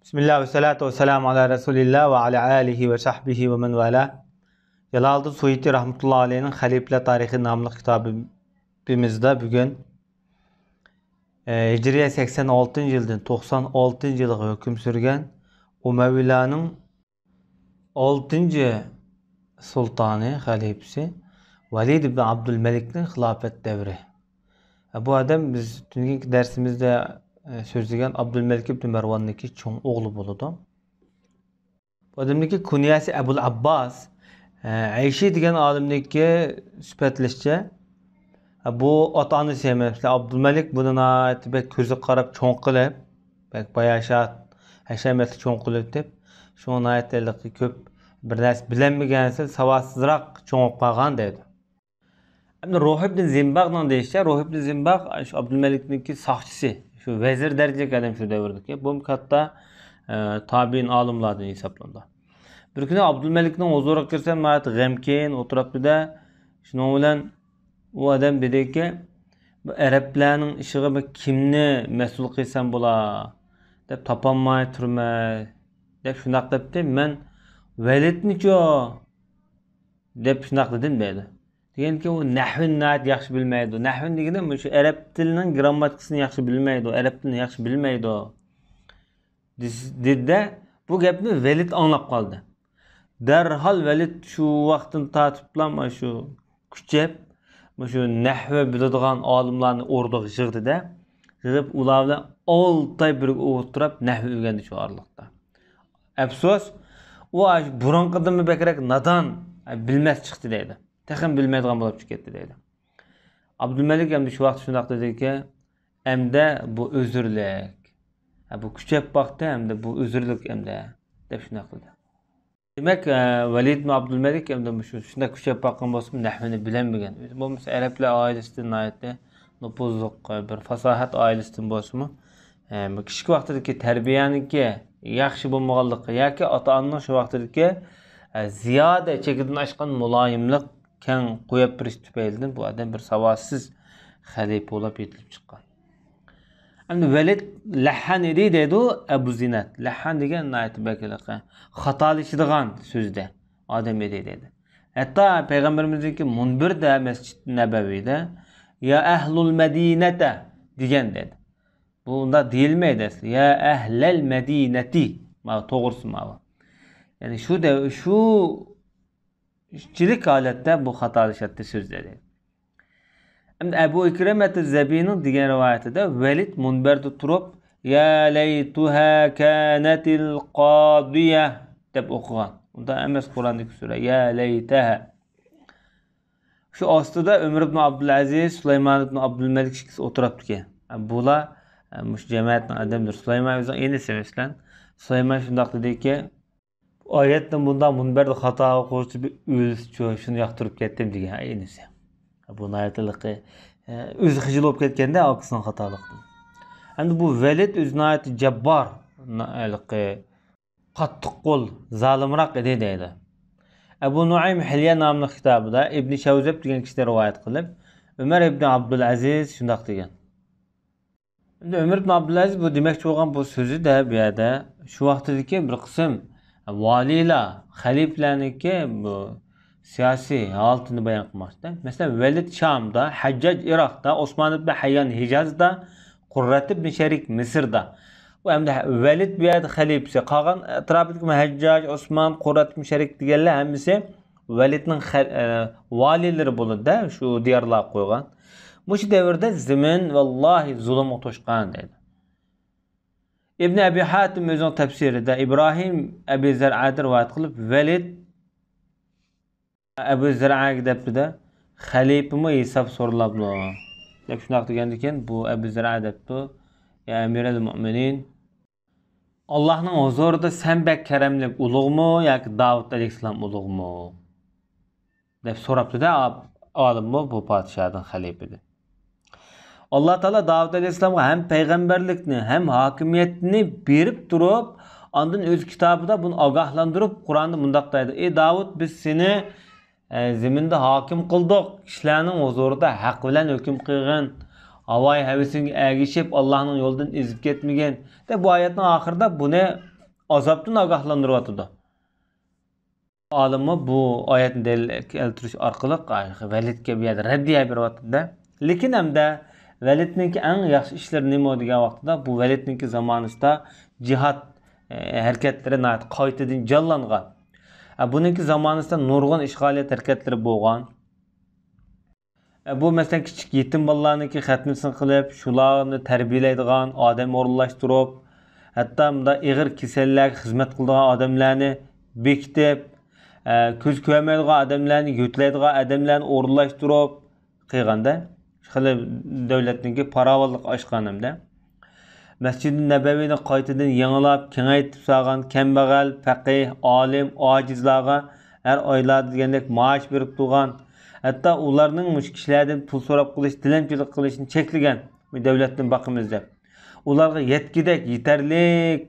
Bismillah ve salatu ve selamu ala Resulillah ve ala alihi ve sahbihi ve men vala. Jalaleddin Suyuti rahmetullahi aleyhinin Halifler Tarihi namlı kitabımızda bugün Hicriye 86. yıldan 96. yılıga hüküm sürgen Umayyaların 6. sultanı, halifesi Velid ibn Abdülmelik'in hilafet devri. Bu adam biz dünkü dersimizde sözlügen Abdülmelik ibn Mervan'daki çoğun oğlu buludu. Bu adamdaki kunyası Ebul Abbas. Ayşe diyen alimdeki süpetleşçe. Bu atanı sevmemesi. Abdülmelik bunun ayeti bek közü qarab çoğun qilib, bek bayağı haşametli çoğun qilib deb, şunun ayetlerindeki köp bir narsa bilinmegense savadsızrak çoğun qalgan dedi. Hem Ruh ibn Zimbag'dan deyişler. Ruh ibn Zimbag şu Abdülmelik'teki sahçısı. Şu vezir derecek adam şu devirdeki. Bu hatta tabi'in alimlardan hesaplandı. Bir gün Abdülmelik'in huzuruna girsem ayet gemken oturup bir de şunu bilen o adam dedi ki Araplarning ishiga bir kimni mas'ul qilsam bo'la deb topolmay turma deb shunaq debdi. Men Velidnicho deb shunaq dedim dedi. Deganki u nahvni yaxshi bilmaydi. Nahv degani shu arab tilining grammatikasini yaxshi bilmaydi, arab tilini yaxshi bilmaydi. Dedi bu gapni Velid anlab qoldi. Derhal Velid şu vaqtdan tatiblam şu kuchab şu nahve biladigan olimlarni o'rdiga yig'di-da, yig'ib ular bilan 6 oy bir o'tirib nahv o'rgandi shu orliqda. Afsus, u burunqidan bakrak nadan bilmas chiqdi deydi. Texin bilmaydigan bo'lib chiqdi deydi. Abdülmelik endi shu vaqt shunaq dediki, "Emde bu özürlük. Bu kuchab vaqtda emde bu özürlük emde" deb shunaq dedi. Demek Velid ibn Abdülmelik emde shunda kuchab baqqan bo'lsa nahvini bilinmagan. Bu mesela Araplar oilasidan aytdi, nupuzluq bir fasohat oilasidan bo'lsa-mu, bu kichik vaqtdagi tarbiyaniki yaxshi bo'lmaganligi yoki ota-onaning shu vaqtdagi ziyoda chekidan oshgan muloyimlik keng qo'yib berish tufaylidan bu adam bir savossiz xalifa bo'lib yetilib chiqqan. Endi Velid lahhan deydi Abu Zinat. Lahhan degan aytibakiliqi xatolashadigan so'zda odam deydi. Hatto payg'ambarimizniki Munbirda Masjid Nabaviyda ya ahlul madinata degan dedi. Bunda deyilmaydi asli. Ya ahlal madinati. Ma to'g'risi ma. Yani şu işçilik halatda bu xatolashatdi so'zlari. Endi Abu İkrimet-i Zebin'in diğer rivayetinde Velid munberda turib ya laytuha kanatil qadiya deb o'qigan. Unda emas Qur'ondagi sura ya laytaha. Şu ostida Ömür ibn Abdülaziz, Süleyman ibn Abdülmelik ikisi o'tiribdi. Bular mush jamoatning adamdir. Süleyman o'zi enisi emaslan. Süleyman shundoq dediki, oyatdan bundan munberda xato qo'yib o'lishcho shuni yoqtirib ketdim degan enisi. Bu nayatılıqı öz xijil olub ketgəndə akısının xatalıqdır. Endi bu Velid öz nayatı cəbbar qattiq qol, zalimraq idi deydi. Ebu Nuaym Hilye namlı kitabıda İbn Şevzeb degan kişi rivayet qilib, Ömer ibn Abdülaziz shundaq degan. Endi Ömer ibn Abdülaziz bu demekçi olgan bu sözü de bir yerdə şu vaqtdagi bir qism valilar, xaliflarniki bu siyasi halatını bayan qilmoqda. Mesela Velid Şam'da, Haccac Irak'ta, Osman ibn Hayyan Hicaz'da, Qurrat ibn Şerik Mısır'da. Bu hem de Velid bir yerde halifesi. Qalgan etrafındaki Haccac, Osman, Qurrat ibn Şerik diyenler hemisi Velid'nin valileri bulundu da şu diyarlığa koygan. Bu devirde zemin vallahi zulüm otoşkan dedi. İbn Abi Hatim özün tefsirinde İbrahim Abi Zer'adır rivayet qilib Velid Abu Zir'a gidipti de halifimi hesap sorulabdı. Deb shunaq degandikan bu Abu Zir'a debdi. Ya Emirel Mu'minin Allah'ın huzurida sen bek keremlik ulug'mi yoki Davud alayhissalom ulug'mi? Deb so'rabdi da olimmi bu podshohdan halifidi. Allah Taala Davud alayhissalomga hem payg'ambarlikni hem hokimiyatni berib turib, ondan o'z kitobida buni ogohlantirib Qur'onda mundaq deydi. Ey Davud, biz seni zeminde hakim kıldık. Kişilerinin huzurunda hak bilen hüküm kılgın. Havai hevesine ergişip Allah'ın yoldan ezip ketmegen. De bu ayetin ahırda bunu azapdan agahlandırıvatıdı. Alımı bu ayetini delil keltiriş arqılı Velid'e bir yerdə reddiyə berýärdi. Lekin hemde Velid'ninki en yaxşı işleri nima degan vaqtida bu Velid'ninki zamanında cihat hareketleri näet qaytadan canlangan. Bununki zamanında nurgun işgaliyet hareketleri bolgan. Bu mesela küçük yetim balalarniki xatmisini qilib, shularni tarbiyaleydigan, odam o'rinlashtirib, hatto bunda ig'ir kasallarga xizmat qiladigan odamlarni bekitib, ko'z ko'rmaydigan odamlarni yutlaydigan odamlarni o'rinlashtirib qilganda, shunday davlatniki paravollik ochganimda Masjid-i Nabaviyni qaytadan yangilab, kengaytib salgan kambag'al, faqih, olim, ojizlarga har oylarda degandek maosh berib turgan, hatto ularning mush kishilardan pul so'rab qilish, tilanchilik qilishni cheklagan bu davlatdan boqimiz deb. Ularga yetkidek, yetarlik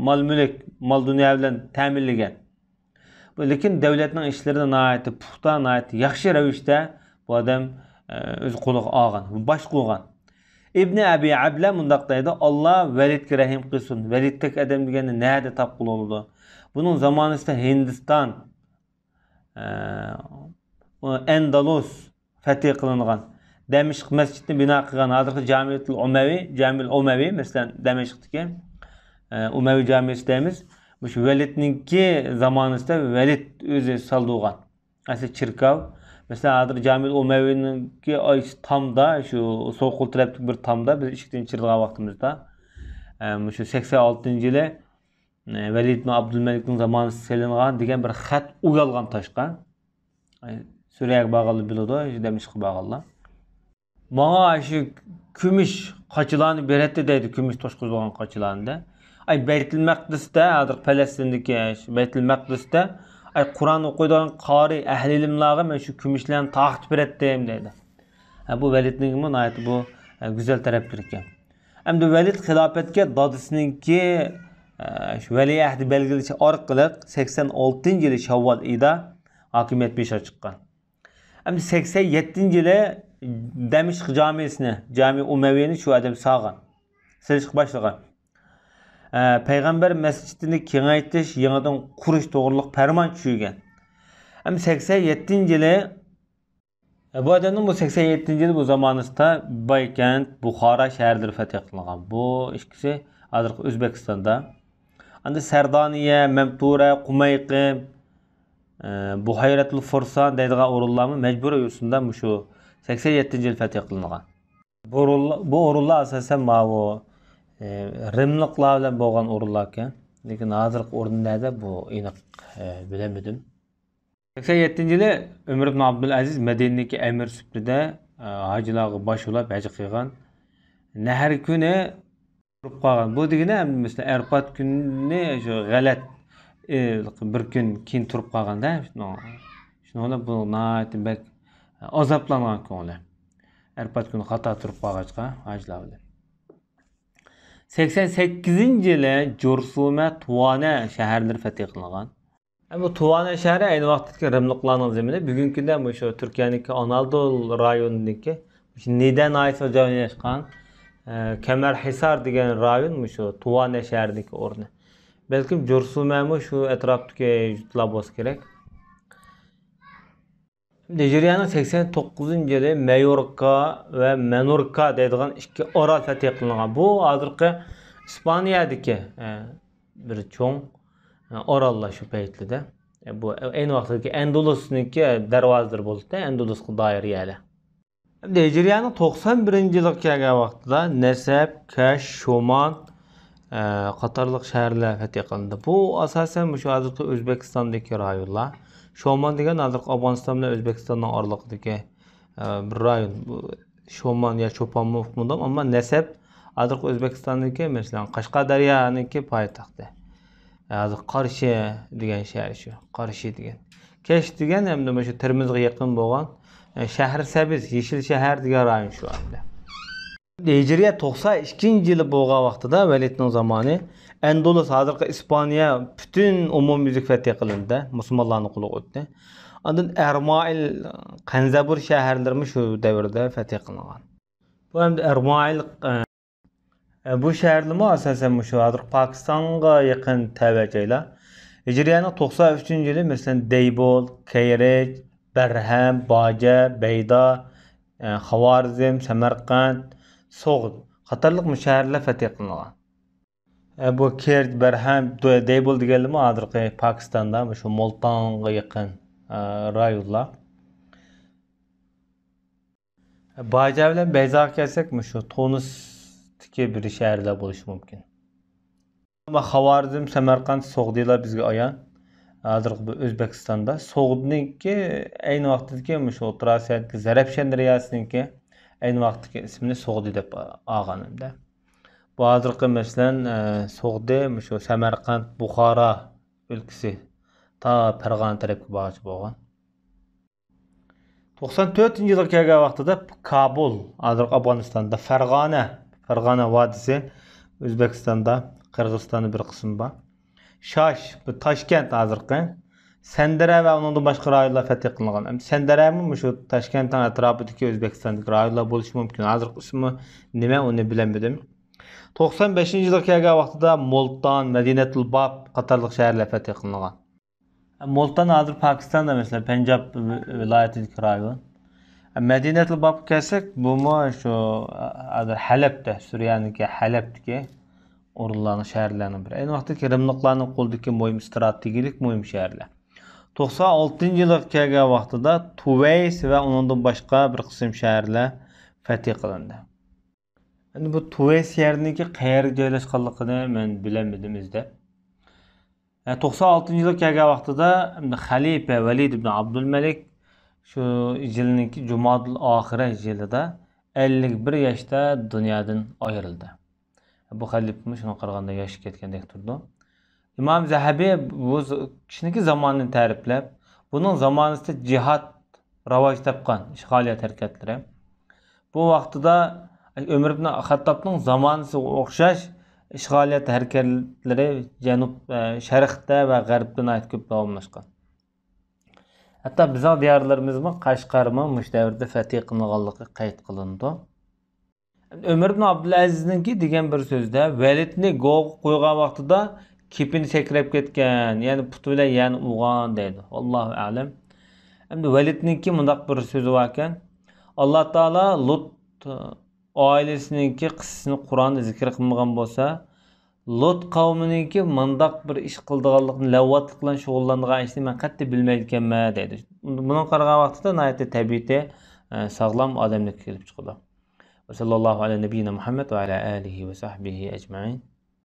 mol-mulk, mol-dunyo bilan ta'minlagan. Lekin davlatning ishlarini nihoyatda puxta, nihoyatda yaxshi ravishda bu odam o'z qo'liga olgan, bosh qo'ygan. İbn Abi Abla mundaq deydi, Allah Velidga rahim qilsin. Velidtek adam degani nerede tap bulundu? Bunun zamanında Hindistan, Endalus fetih kılıngan. Demişq mescidini bina qilgan hozirgi Camiul Umavi, mesela Demişqdagi Umavi camisi deymiz. Şu Velidninki zamanında Velid o'zi saldıgan. Asli çirkav. Mesela hazır Camiul Umavi'ninki tamda, şu sol kol tarafdaki bir tamda biz ışıktan içirdiği vaktimizde şu 86 yılı Velid ibn Abdülmelik'in zamanı selingan degan bir xat uyalgan taşqa. Suriyaga bağlı biladi, Demişqqa bağlı. Bana şu kümüş qaçılarını beretdi deydi, kümüş toşquzulgan qaçılarında. Ay Beytul Maqdis'te, hazır Palestindeki Beytul Maqdis'te Kur'an okuyduğun qari ehli ilimlarga men şu kümüşlerini taqtib etdim deydi. Bu Velid'nin ayeti bu güzel tarafdır ekan. Endi Velid xilafetga dadisininki şu veliahdi belgilishi orqali 86 yılı Şavval ida hakimiyet beşe çıqqan. Endi 87 yılı Demişq camisini, Cami Umaviyni şu adam sağgan. Silishq başlagan. Peygamber mescidini kengaytish, yangidan qurish to'g'riliq farmon tushirgan. Ham 87 yılı bu adamning bu 87 yılı bu zamanında Baykent, Buxara shaharlari fath qilingan. Bu ikkisi hozirgi O'zbekistonda. Endi Sardoniya, Mamtura, Qumayqim, Buhayratul Fursan deydigan o'rinlarni majburiy yo'sinda shu 87 yil fath qilingan. Bu o'rinlar asosan bu Rimliklar bilan bo'lgan o'rinlar ekan. Lekin hozirgi o'rinlarda bu aniq bilemedim. 87 yılı Ömür ibn Abdülaziz Medine'deki emir süpride hacılarga baş olab haj qilgan. Nahar kuni turib qolgan. Bu degani mesela Arafat kunini shu g'alat bir kun keyin turib qolganda, shuni bu nihoyat bek azoblangan ko'ngli. Arafat kuni xato turib qolgachqa hajlar bilan. 88 yılı Jursuma, Tuvana shaharlari fath qilingan. Bu Tuvana şehri aynı vaqtdagi Rimliklarning zemini. Bugünkü de şu Türkiye'deki Anadolu rayonundaki Nidan ayetine joylashgan Kemerhisar degan rayon şu Tuvana shahridagi o'rni. Belki Jursuma şu etrafdagi yurtlar bo'lsa kerak. Nijeriyaning 89 yılı Mallorca ve Menorca deydigan ikki orol fath qilingan. Bu hozirgi İspaniyadagi bir cho'ng orallar şu paytlida. Bu aynı vaqtdagi Endolusniki darvozalar bo'ldi, Endolusga doir yerlar. Hijriyaning 91 yilga kelgan vaqtida Nasab, Kash, Shoman qatorliq shaharlar fath qilindi. Bu asosan shu hozirgi O'zbekistondagi rayonlar. Shoman degan hozirgi Afg'oniston bilan O'zbekistonning oralig'idagi bir rayon. Bu Shoman ya Cho'pon hukmidan, ammo Nasab hozirgi O'zbekistondagi masalan Qashqadaryoning poytaxti. Hozir Qarshi degan shahar shu. Qarshi degan. Kesh degan hamda shu Termizga yaqin bo'lgan shahar Sabiz, Yeshil shahar degan rayon shu anda. Hijriya 92 yılı bo'lgan vaqtida Velidning zamoni Endolus hozirgi İspaniya bütün umumyuzlik fath qilindi, musulmonlarning qo'liga o'tdi. Ondan Ermoil, Qanzabur shaharlari shu davrda fath qilingan. Bu hamda Ermoil Bu şəhərləmə əsasən müşahiddir Pakistan'a yakın təbəqəylə. Hicriyenin 93. yılı mesela Deybol, Keyrej, Berhem, Bace, Beyda, Xavarizm, Semerkand, Soğud qatarlıq şəhərlər fəth qılınğan. Bu Keyrej, Berhem, Deybol deganlar hazırki Pakistan'da şu Multan'a yakın rayonlar. Bace bilan Beyza kelsak şu Tunis'teki bir şəhərlər bo'lishi mumkin. Ama Xavarizm, Semerkand, Soğdilar bizga ayan. Hazırki bu Özbekistan'da. Soğudninki aynı vaqtdagi şu O'rta Osiyodagi Zarafshan daryosiniki aynı vaqtdagi ismini Soğdi deb olganimda. Bu hazırki masalan Soğdi şu Semerkand, Buxoro ülkesi ta Farg'ona tarafga bormoqchi bo'lgan. 94 yılga kelgan vaqtida Kabul, hazırki Afg'onistonda Farg'ona vodiysi O'zbekistonda Qirg'izistonning bir qismi bor. Şaş, bu Toshkent hazırki Sendere ve onun başka rayonlar fəth qılınğan. Sendere mi şu Toshkentning atrofidagi O'zbekistondagi rayonlar bo'lishi mumkin. Hazırki ismi nima uni bilmadim. 95 yılga kelgan vaqtida Multan, Madinatul Bab qatorliq shahar fəth qılınğan. Multan hazır Pakistan'da mesela Punjab vilayetindeki rayon. Madinatul Bab kelsak bu mu şu hazır Halep'te, Suriye'deki Halep'teki orullarning şəhərlərinin biri. Aynı vaxtda Rimliklarning qo'lidagi muhim strategik muhim şəhərlər. 96 yılga kelgan vaqtida Tuvays ve ondan başqa bir qism şəhərlər fəth qilindi. Endi bu Tuvays şəhəriniki qayerga joylashganligini men bilmadim izlab. 96 yılga kelgan vaqtida Xalifa Valid ibn Abdulmalik şu yilniki Jumadul oxiri yilida 51 yoshda dunyodan ayrildi. Bu xalifmi shuna qaraganda yoshi ketgandek turdi. İmam Zahabi bu kishiniki zamonini ta'riflab, buning zamonasida jihad rivoj topgan ishg'oliyat harakatlari. Bu vaqtida Ömür ibn Xattobning zamonasi o'xshash ishg'oliyat harakatlari janub sharqda va g'arbda ko'p davomlashgan. Hatto bizning diyorlarimizmi Qashqarmi mush davrda fath qilinganligi qayd qilindi. Ömür ibn Abdulaziz'ninki degan bir so'zda Validni go'g qo'ygan vaqtida kepini sakrab ketgan, ya'ni puti bilan yani uyg'on deydi. Allohu a'lam. Endi Validninki mundaq bir so'zi bor ekan. Alloh taolo Lut oilasininki qissasini Qur'onda zikr qilmagan bo'lsa, Lut qavmininki mundaq bir ish qildiganlikni, lavvatlik bilan shug'ullangan ishni men qat'iy bilmaydi ekanman deydi. Buni qaragan vaqtida nihoyatda tabiiy sog'lom odamlik kelib chiqadi. Ve sallallahu ala nebiyyina Muhammed ve ala alihi ve sahbihi ecmaîn.